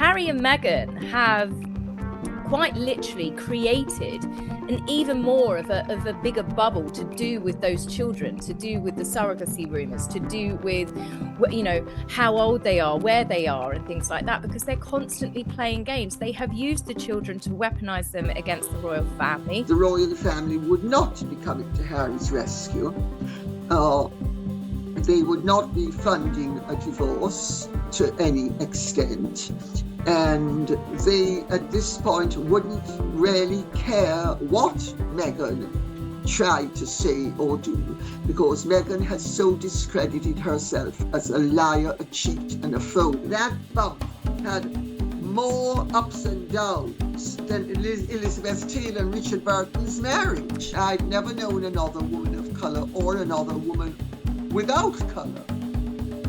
Harry and Meghan have quite literally created an even more of a bigger bubble to do with those children, to do with the surrogacy rumors, to do with, you know, how old they are, where they are, and things like that, because they're constantly playing games. They have used the children to weaponize them against the royal family. The royal family would not be coming to Harry's rescue. They would not be funding a divorce to any extent. And they, at this point, wouldn't really care what Meghan tried to say or do, because Meghan has so discredited herself as a liar, a cheat, and a foe. That bump had more ups and downs than Elizabeth Taylor and Richard Burton's marriage. I've never known another woman of colour or another woman without colour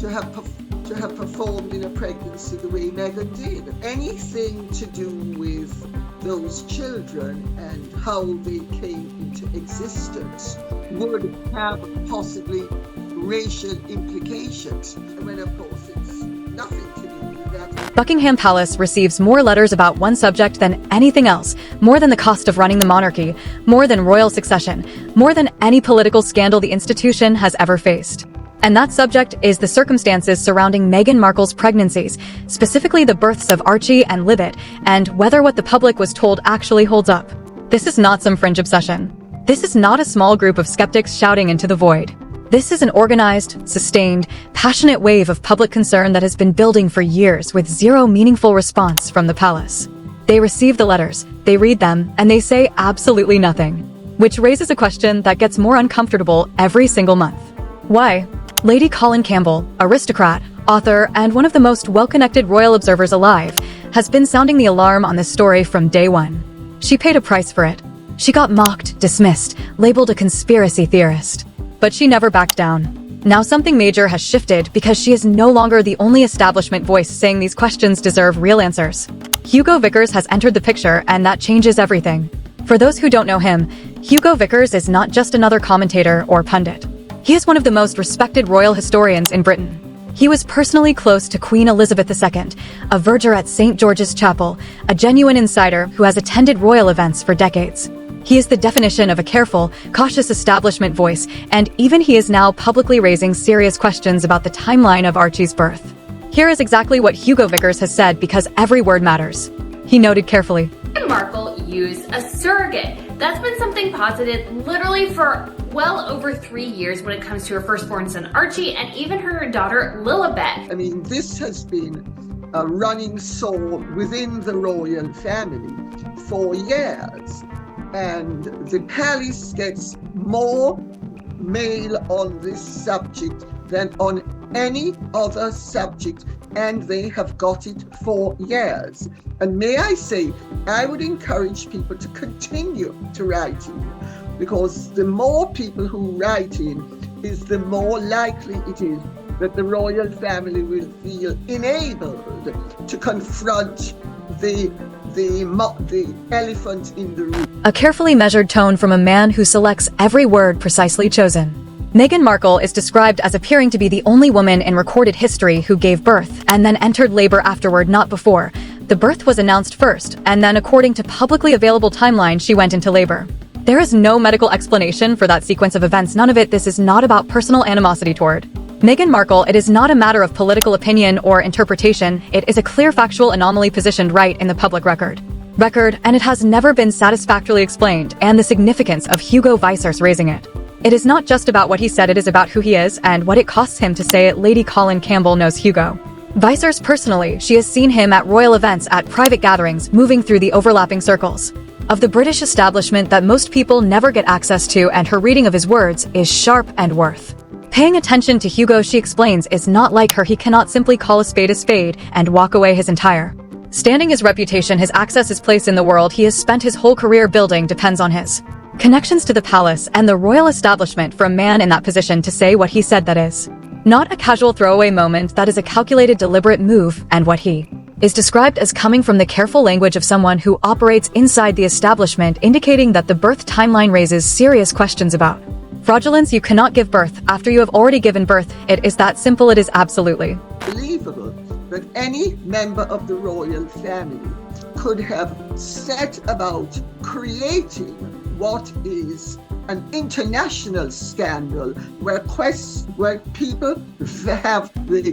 to have performed in a pregnancy the way Meghan did. Anything to do with those children and how they came into existence would have possibly racial implications. When of course it's nothing to do with that. Buckingham Palace receives more letters about one subject than anything else, more than the cost of running the monarchy, more than royal succession, more than any political scandal the institution has ever faced. And that subject is the circumstances surrounding Meghan Markle's pregnancies, specifically the births of Archie and Libet, and whether what the public was told actually holds up. This is not some fringe obsession. This is not a small group of skeptics shouting into the void. This is an organized, sustained, passionate wave of public concern that has been building for years with zero meaningful response from the palace. They receive the letters, they read them, and they say absolutely nothing. Which raises a question that gets more uncomfortable every single month. Why? Lady Colin Campbell, aristocrat, author, and one of the most well-connected royal observers alive, has been sounding the alarm on this story from day one. She paid a price for it. She got mocked, dismissed, labeled a conspiracy theorist. But she never backed down. Now something major has shifted because she is no longer the only establishment voice saying these questions deserve real answers. Hugo Vickers has entered the picture, and that changes everything. For those who don't know him, Hugo Vickers is not just another commentator or pundit. He is one of the most respected royal historians in Britain. He was personally close to Queen Elizabeth II, a verger at St. George's Chapel, a genuine insider who has attended royal events for decades. He is the definition of a careful, cautious establishment voice, and even he is now publicly raising serious questions about the timeline of Archie's birth. Here is exactly what Hugo Vickers has said, because every word matters. He noted carefully. Meghan Markle used a surrogate. That's been something posited literally for well over 3 years when it comes to her firstborn son Archie and even her daughter Lilibet. I mean, this has been a running sword within the royal family for years, and the palace gets more mail on this subject than on any other subject, and they have got it for years. And may I say, I would encourage people to continue to write in, because the more people who write in is the more likely it is that the royal family will feel enabled to confront the elephant in the room. A carefully measured tone from a man who selects every word precisely chosen. Meghan Markle is described as appearing to be the only woman in recorded history who gave birth and then entered labor afterward, not before. The birth was announced first, and then according to publicly available timeline, she went into labor. There is no medical explanation for that sequence of events. None of it. This is not about personal animosity toward Meghan Markle. It is not a matter of political opinion or interpretation. It is a clear factual anomaly positioned right in the public record, and it has never been satisfactorily explained, and the significance of Hugo Vickers raising it. It is not just about what he said, it is about who he is and what it costs him to say it. Lady Colin Campbell knows Hugo Vickers personally. She has seen him at royal events, at private gatherings, moving through the overlapping circles of the British establishment that most people never get access to, and her reading of his words is sharp and worth paying attention to. Hugo, she explains, is not like her. He cannot simply call a spade and walk away. His entire standing, his reputation, his access, his place in the world he has spent his whole career building depends on his connections to the palace and the royal establishment. For a man in that position to say what he said, that is not a casual throwaway moment, that is a calculated, deliberate move, and what he is described as coming from the careful language of someone who operates inside the establishment, indicating that the birth timeline raises serious questions about fraudulence. You cannot give birth after you have already given birth. It is that simple. It is absolutely believable that any member of the royal family could have set about creating what is an international scandal where people have the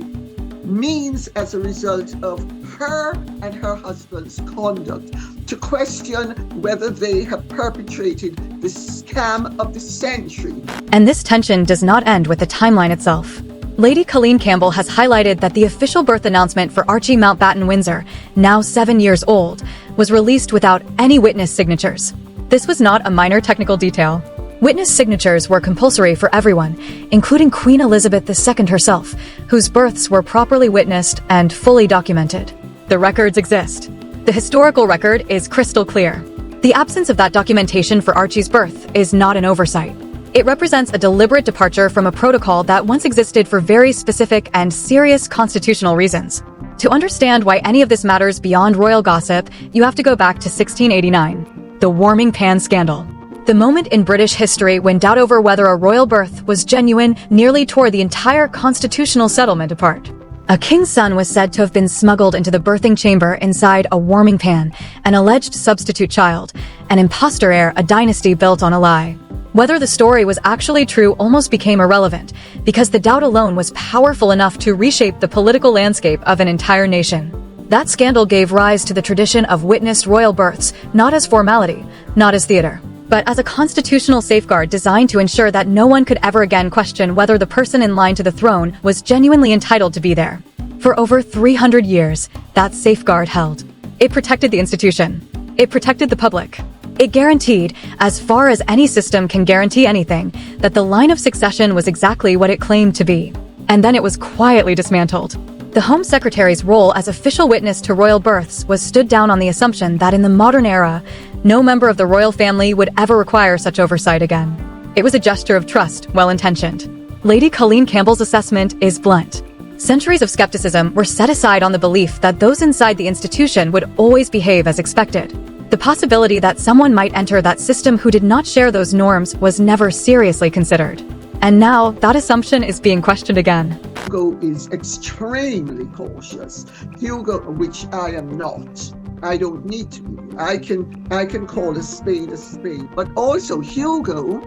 means as a result of her and her husband's conduct to question whether they have perpetrated the scam of the century. And this tension does not end with the timeline itself. Lady Colleen Campbell has highlighted that the official birth announcement for Archie Mountbatten Windsor, now 7 years old, was released without any witness signatures. This was not a minor technical detail. Witness signatures were compulsory for everyone, including Queen Elizabeth II herself, whose births were properly witnessed and fully documented. The records exist. The historical record is crystal clear. The absence of that documentation for Archie's birth is not an oversight. It represents a deliberate departure from a protocol that once existed for very specific and serious constitutional reasons. To understand why any of this matters beyond royal gossip, you have to go back to 1689, the warming pan scandal. The moment in British history when doubt over whether a royal birth was genuine nearly tore the entire constitutional settlement apart. A king's son was said to have been smuggled into the birthing chamber inside a warming pan, an alleged substitute child, an imposter heir, a dynasty built on a lie. Whether the story was actually true almost became irrelevant, because the doubt alone was powerful enough to reshape the political landscape of an entire nation. That scandal gave rise to the tradition of witnessed royal births, not as formality, not as theater, but as a constitutional safeguard designed to ensure that no one could ever again question whether the person in line to the throne was genuinely entitled to be there. For over 300 years, that safeguard held. It protected the institution. It protected the public. It guaranteed, as far as any system can guarantee anything, that the line of succession was exactly what it claimed to be. And then it was quietly dismantled. The Home Secretary's role as official witness to royal births was stood down on the assumption that in the modern era, no member of the royal family would ever require such oversight again. It was a gesture of trust, well-intentioned. Lady Colleen Campbell's assessment is blunt. Centuries of skepticism were set aside on the belief that those inside the institution would always behave as expected. The possibility that someone might enter that system who did not share those norms was never seriously considered. And now, that assumption is being questioned again. Hugo is extremely cautious. Hugo, which I am not. I don't need to be. I can call a spade a spade. But also, Hugo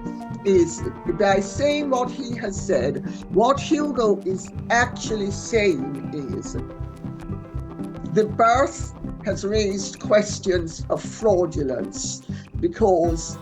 is, by saying what he has said, what Hugo is actually saying is the birth has raised questions of fraudulence, because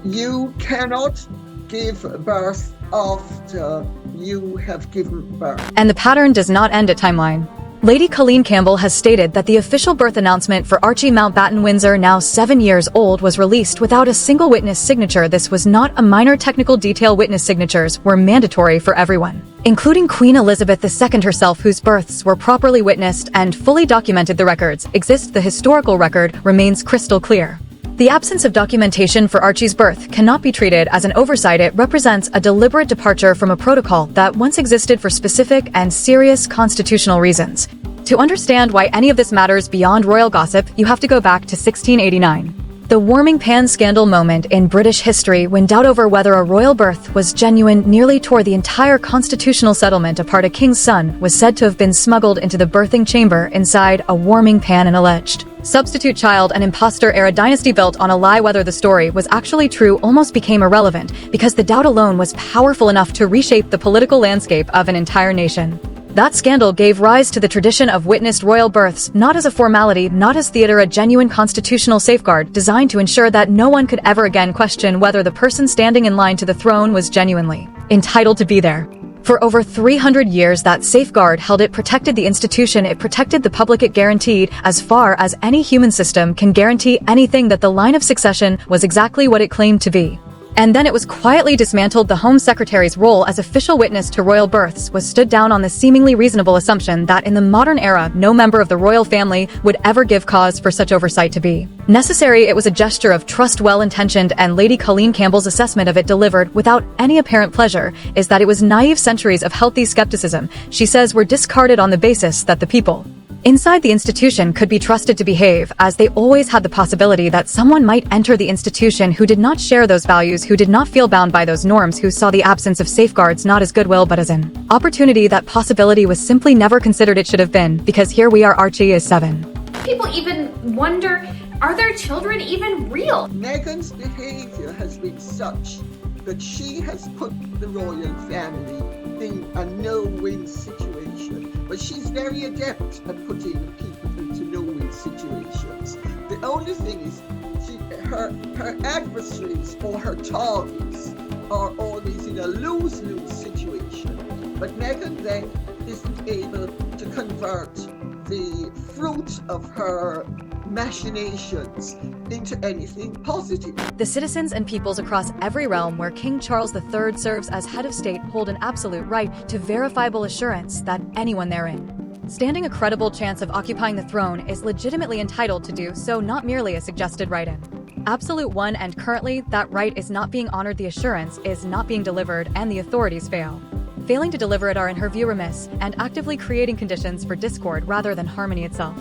you cannot give birth after you have given birth. And the pattern does not end at timeline. Lady Colleen Campbell has stated that the official birth announcement for Archie Mountbatten Windsor, now 7 years old, was released without a single witness signature. This was not a minor technical detail. Witness signatures were mandatory for everyone, including Queen Elizabeth II herself, whose births were properly witnessed and fully documented. The records exist. The historical record remains crystal clear. The absence of documentation for Archie's birth cannot be treated as an oversight. It represents a deliberate departure from a protocol that once existed for specific and serious constitutional reasons. To understand why any of this matters beyond royal gossip, you have to go back to 1689. The warming pan scandal moment in British history when doubt over whether a royal birth was genuine nearly tore the entire constitutional settlement apart. A king's son was said to have been smuggled into the birthing chamber inside a warming pan, an alleged substitute child, an imposter heir, a dynasty built on a lie. Whether the story was actually true almost became irrelevant, because the doubt alone was powerful enough to reshape the political landscape of an entire nation. That scandal gave rise to the tradition of witnessed royal births, not as a formality, not as theater, a genuine constitutional safeguard designed to ensure that no one could ever again question whether the person standing in line to the throne was genuinely entitled to be there. For over 300 years, that safeguard held. It protected the institution, it protected the public, it guaranteed, as far as any human system can guarantee anything, that the line of succession was exactly what it claimed to be. And then it was quietly dismantled. The Home Secretary's role as official witness to royal births was stood down on the seemingly reasonable assumption that in the modern era, no member of the royal family would ever give cause for such oversight to be necessary. It was a gesture of trust, well-intentioned, and Lady Colleen Campbell's assessment of it, delivered without any apparent pleasure, is that it was naive. Centuries of healthy skepticism, she says, were discarded on the basis that the people Inside the institution could be trusted to behave, as they always had the possibility that someone might enter the institution who did not share those values, who did not feel bound by those norms, who saw the absence of safeguards not as goodwill but as an opportunity. That possibility was simply never considered. It should have been, because here we are, Archie is 7. People even wonder, are their children even real? Meghan's behavior has been such that she has put the royal family in a no-win situation. But she's very adept at putting people into no-win situations. The only thing is her adversaries or her targets are always in a lose-lose situation. But Meghan then isn't able to convert the fruit of her machinations into anything positive. The citizens and peoples across every realm where King Charles III serves as head of state hold an absolute right to verifiable assurance that anyone therein, standing a credible chance of occupying the throne, is legitimately entitled to do so, not merely a suggested right-in. Absolute one, and currently that right is not being honored, the assurance is not being delivered, and the authorities fail. Failing to deliver it are, in her view, remiss, and actively creating conditions for discord rather than harmony itself.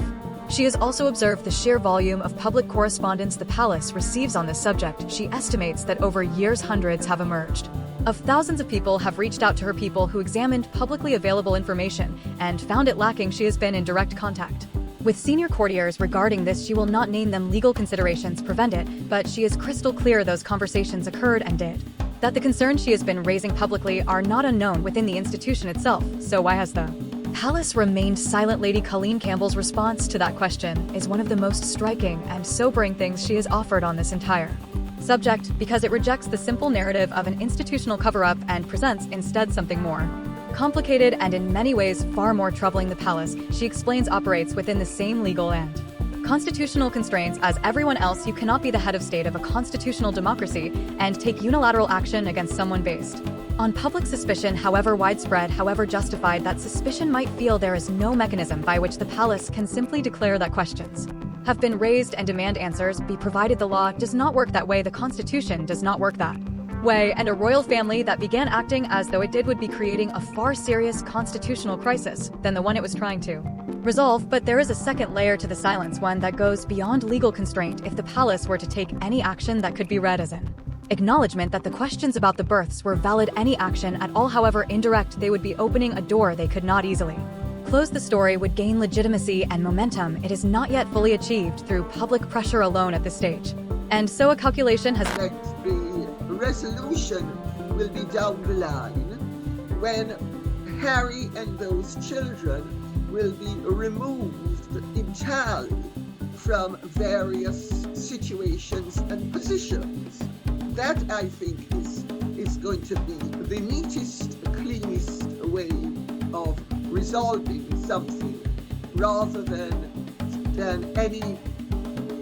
She has also observed the sheer volume of public correspondence the palace receives on this subject. She estimates that over years hundreds have emerged. Of thousands of people have reached out to her, people who examined publicly available information and found it lacking. She has been in direct contact with senior courtiers regarding this. She will not name them. Legal considerations prevent it, but she is crystal clear those conversations occurred and did. That the concerns she has been raising publicly are not unknown within the institution itself. So why has the palace remained silent? Lady Colleen Campbell's response to that question is one of the most striking and sobering things she has offered on this entire subject, because it rejects the simple narrative of an institutional cover-up and presents instead something more complicated and in many ways far more troubling. The palace, she explains, operates within the same legal and constitutional constraints as everyone else. You cannot be the head of state of a constitutional democracy and take unilateral action against someone based on public suspicion, however widespread, however justified that suspicion might feel. There is no mechanism by which the palace can simply declare that questions have been raised and demand answers be provided. The law does not work that way. The Constitution does not work that way. And a royal family that began acting as though it did would be creating a far serious constitutional crisis than the one it was trying to resolve. But there is a second layer to the silence, one that goes beyond legal constraint. If the palace were to take any action, that could be read as an acknowledgement that the questions about the births were valid. Any action at all, however indirect, they would be opening a door they could not easily close. The story would gain legitimacy and momentum. It is not yet fully achieved through public pressure alone at this stage. And so a calculation has The resolution will be down the line when Harry and those children will be removed entirely from various situations and positions. That, I think, is going to be the neatest, cleanest way of resolving something, rather than any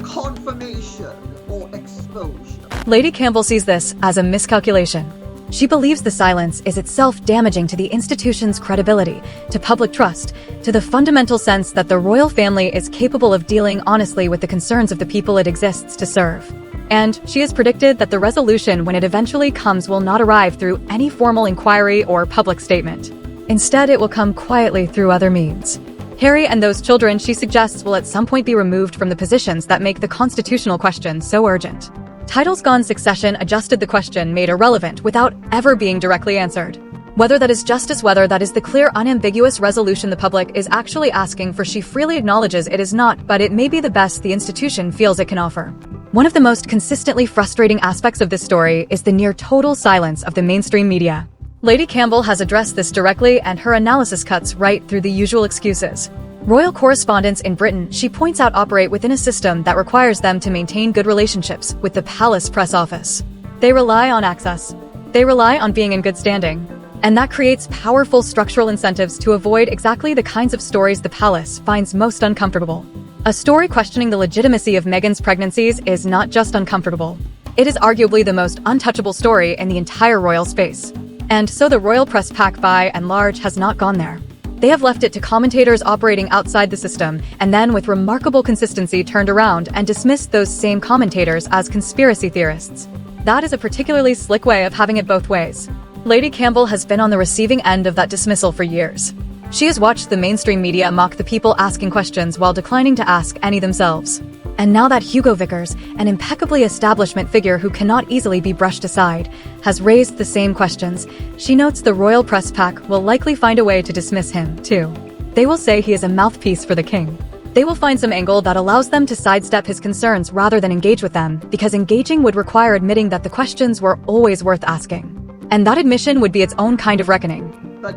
confirmation or exposure. Lady Campbell sees this as a miscalculation. She believes the silence is itself damaging to the institution's credibility, to public trust, to the fundamental sense that the royal family is capable of dealing honestly with the concerns of the people it exists to serve. And she has predicted that the resolution, when it eventually comes, will not arrive through any formal inquiry or public statement. Instead, it will come quietly through other means. Harry and those children, she suggests, will at some point be removed from the positions that make the constitutional question so urgent. Titles gone, succession adjusted, the question made irrelevant without ever being directly answered. Whether that is justice, whether that is the clear, unambiguous resolution the public is actually asking for, she freely acknowledges it is not, but it may be the best the institution feels it can offer. One of the most consistently frustrating aspects of this story is the near total silence of the mainstream media. Lady Campbell has addressed this directly, and her analysis cuts right through the usual excuses. Royal correspondents in Britain, she points out, operate within a system that requires them to maintain good relationships with the palace press office. They rely on access. They rely on being in good standing. And that creates powerful structural incentives to avoid exactly the kinds of stories the palace finds most uncomfortable. A story questioning the legitimacy of Meghan's pregnancies is not just uncomfortable. It is arguably the most untouchable story in the entire royal space. And so the royal press pack, by and large, has not gone there. They have left it to commentators operating outside the system, and then with remarkable consistency turned around and dismissed those same commentators as conspiracy theorists. That is a particularly slick way of having it both ways. Lady Campbell has been on the receiving end of that dismissal for years. She has watched the mainstream media mock the people asking questions while declining to ask any themselves. And now that Hugo Vickers, an impeccably establishment figure who cannot easily be brushed aside, has raised the same questions, she notes the royal press pack will likely find a way to dismiss him, too. They will say he is a mouthpiece for the king. They will find some angle that allows them to sidestep his concerns rather than engage with them, because engaging would require admitting that the questions were always worth asking. And that admission would be its own kind of reckoning. But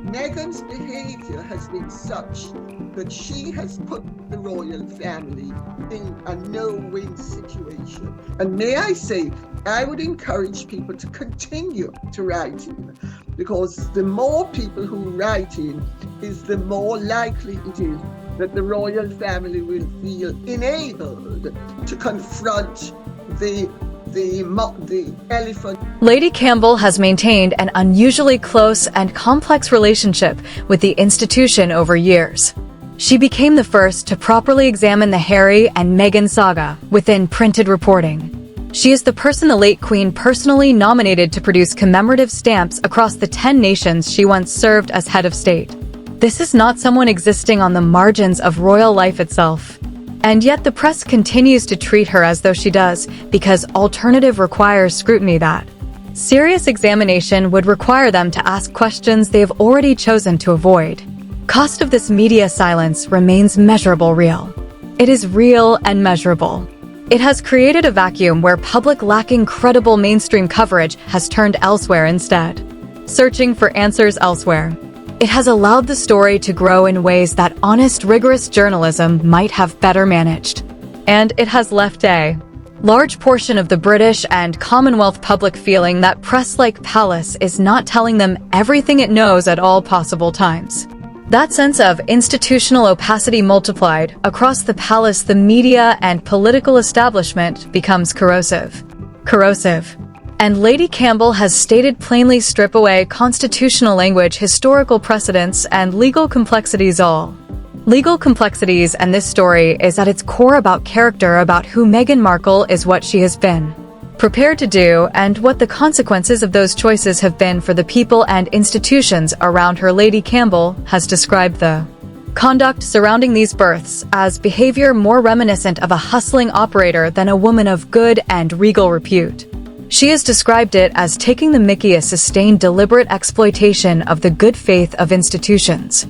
Meghan's behavior has been such that she has put the royal family in a no-win situation. And may I say, I would encourage people to continue to write in, because the more people who write in is the more likely it is that the royal family will feel enabled to confront the elephant. Lady Campbell has maintained an unusually close and complex relationship with the institution over years. She became the first to properly examine the Harry and Meghan saga within printed reporting. She is the person the late Queen personally nominated to produce commemorative stamps across the 10 nations she once served as head of state. This is not someone existing on the margins of royal life itself. And yet the press continues to treat her as though she does, because alternative requires scrutiny that. Serious examination would require them to ask questions they have already chosen to avoid. Cost of this media silence remains measurable real. It is real and measurable. It has created a vacuum where public lacking credible mainstream coverage has turned elsewhere instead, searching for answers elsewhere. It has allowed the story to grow in ways that honest, rigorous journalism might have better managed. And it has left a large portion of the British and Commonwealth public feeling that press-like palace is not telling them everything it knows at all possible times. That sense of institutional opacity multiplied across the palace, the media, and political establishment becomes corrosive. And Lady Campbell has stated plainly: strip away constitutional language, historical precedents, and legal complexities all. Legal complexities, and this story is at its core about character, about who Meghan Markle is, what she has been prepared to do, and what the consequences of those choices have been for the people and institutions around her. Lady Campbell has described the conduct surrounding these births as behavior more reminiscent of a hustling operator than a woman of good and regal repute. She has described it as taking the mickey, a sustained, deliberate exploitation of the good faith of institutions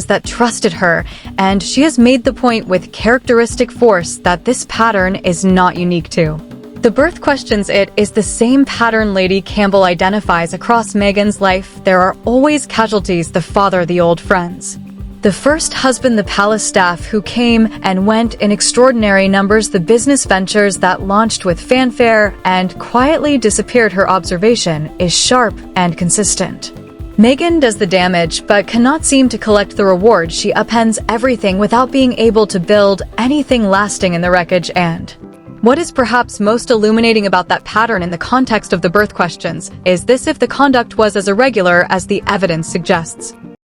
that trusted her, and she has made the point with characteristic force that this pattern is not unique to the birth questions. It is the same pattern Lady Campbell identifies across Meghan's life. There are always casualties: the father, the old friends, the first husband, the palace staff who came and went in extraordinary numbers, the business ventures that launched with fanfare and quietly disappeared. Her observation is sharp and consistent. Meghan does the damage but cannot seem to collect the reward. She upends everything without being able to build anything lasting in the wreckage. And what is perhaps most illuminating about that pattern in the context of the birth questions is this: if the conduct was as irregular as the evidence suggests,